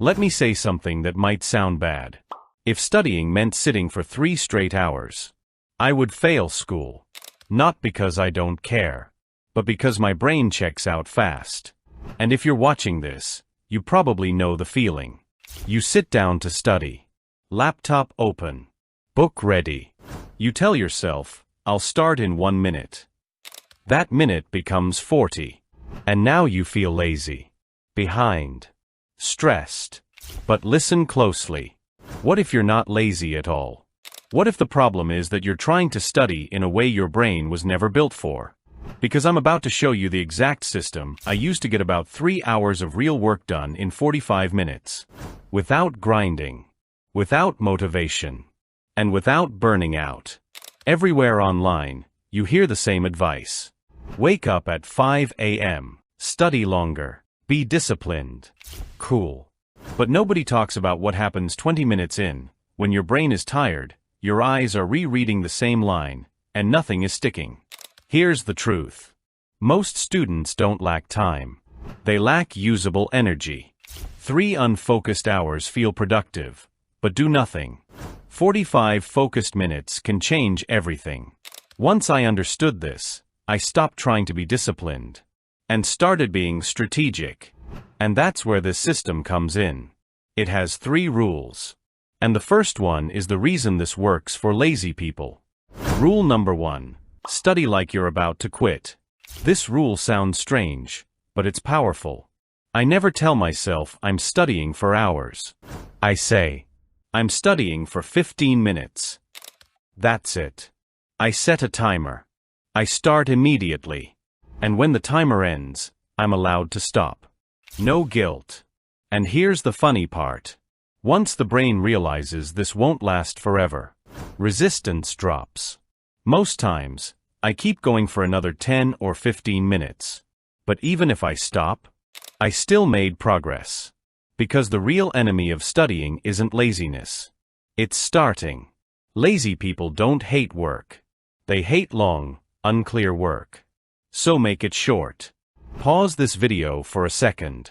Let me say something that might sound bad. If studying meant sitting for 3 straight hours, I would fail school. Not because I don't care, but because my brain checks out fast. And if you're watching this, you probably know the feeling. You sit down to study. Laptop open. Book ready. You tell yourself, I'll start in 1 minute. That minute becomes 40. And now you feel lazy, behind, stressed. But listen closely. What if you're not lazy at all? What if the problem is that you're trying to study in a way your brain was never built for? Because I'm about to show you the exact system I used to get about 3 hours of real work done in 45 minutes. Without grinding, without motivation, and without burning out. Everywhere online, you hear the same advice. Wake up at 5 a.m., study longer, be disciplined. Cool. But nobody talks about what happens 20 minutes in, when your brain is tired, your eyes are rereading the same line, and nothing is sticking. Here's the truth. Most students don't lack time. They lack usable energy. 3 unfocused hours feel productive, but do nothing. 45 focused minutes can change everything. Once I understood this, I stopped trying to be disciplined and started being strategic. And that's where this system comes in. It has 3 rules. And the first one is the reason this works for lazy people. Rule number 1. Study like you're about to quit. This rule sounds strange, but it's powerful. I never tell myself I'm studying for hours. I say, I'm studying for 15 minutes. That's it. I set a timer. I start immediately. And when the timer ends, I'm allowed to stop. No guilt. And here's the funny part. Once the brain realizes this won't last forever, resistance drops. Most times, I keep going for another 10 or 15 minutes. But even if I stop, I still made progress. Because the real enemy of studying isn't laziness. It's starting. Lazy people don't hate work. They hate long, unclear work. So make it short. Pause this video for a second.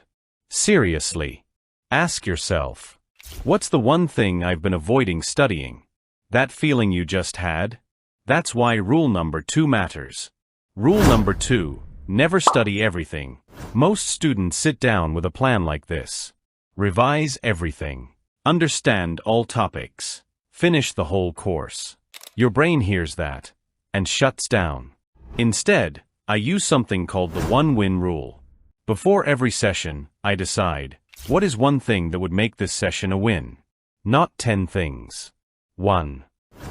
Seriously. Ask yourself, what's the one thing I've been avoiding studying? That feeling you just had? That's why rule number 2 matters. Rule number 2, never study everything. Most students sit down with a plan like this. Revise everything. Understand all topics. Finish the whole course. Your brain hears that and shuts down. Instead, I use something called the 1-win rule. Before every session, I decide, what is one thing that would make this session a win? Not 10 things. 1.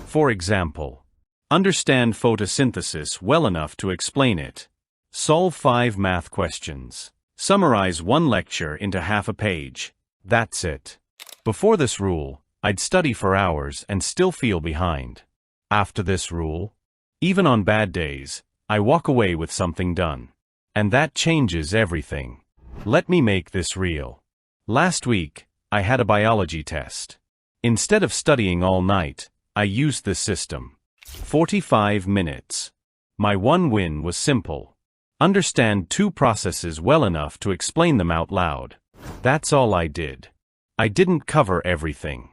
For example, understand photosynthesis well enough to explain it. Solve 5 math questions. Summarize 1 lecture into half a page. That's it. Before this rule, I'd study for hours and still feel behind. After this rule, even on bad days, I walk away with something done. And that changes everything. Let me make this real. Last week, I had a biology test. Instead of studying all night, I used this system. 45 minutes. My 1 win was simple. Understand 2 processes well enough to explain them out loud. That's all I did. I didn't cover everything.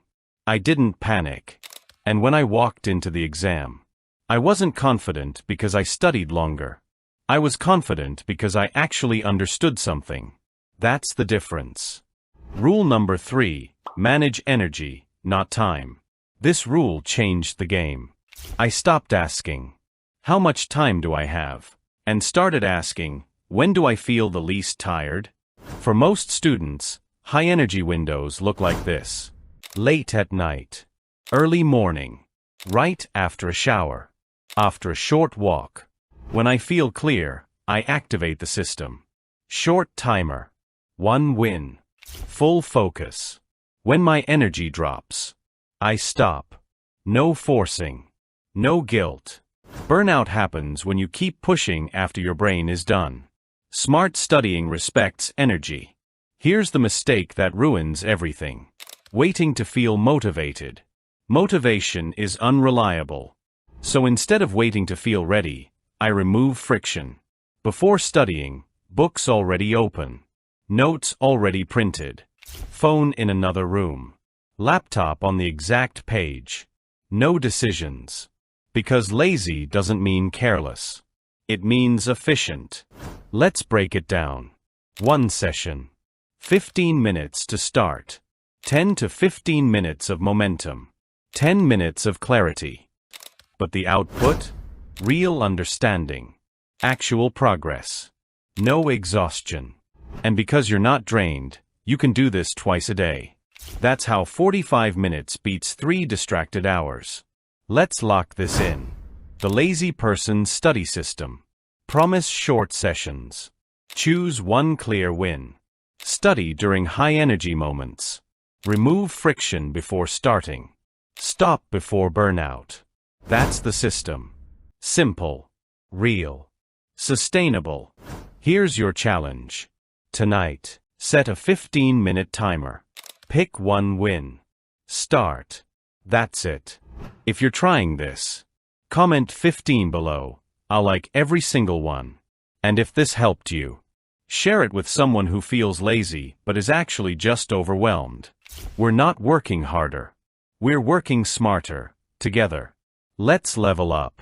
I didn't panic. And when I walked into the exam, I wasn't confident because I studied longer. I was confident because I actually understood something. That's the difference. Rule number 3, manage energy, not time. This rule changed the game. I stopped asking, how much time do I have? And started asking, when do I feel the least tired? For most students, high energy windows look like this. Late at night. Early morning. Right after a shower. After a short walk. When I feel clear, I activate the system. Short timer. 1 win. Full focus. When my energy drops, I stop. No forcing. No guilt. Burnout happens when you keep pushing after your brain is done. Smart studying respects energy. Here's the mistake that ruins everything. Waiting to feel motivated. Motivation is unreliable. So instead of waiting to feel ready, I remove friction. Before studying, books already open. Notes already printed. Phone in another room. Laptop on the exact page. No decisions. Because lazy doesn't mean careless. It means efficient. Let's break it down. 1 session. 15 minutes to start. 10 to 15 minutes of momentum. 10 minutes of clarity. But the output? Real understanding. Actual progress. No exhaustion. And because you're not drained, you can do this twice a day. That's how 45 minutes beats 3 distracted hours. Let's lock this in. The lazy person's study system. Promise short sessions. Choose one clear win. Study during high-energy moments. Remove friction before starting. Stop before burnout. That's the system. Simple. Real. Sustainable. Here's your challenge. Tonight, set a 15-minute timer. Pick one win. Start. That's it. If you're trying this, comment 15 below. I'll like every single one. And if this helped you, share it with someone who feels lazy but is actually just overwhelmed. We're not working harder. We're working smarter, together. Let's level up.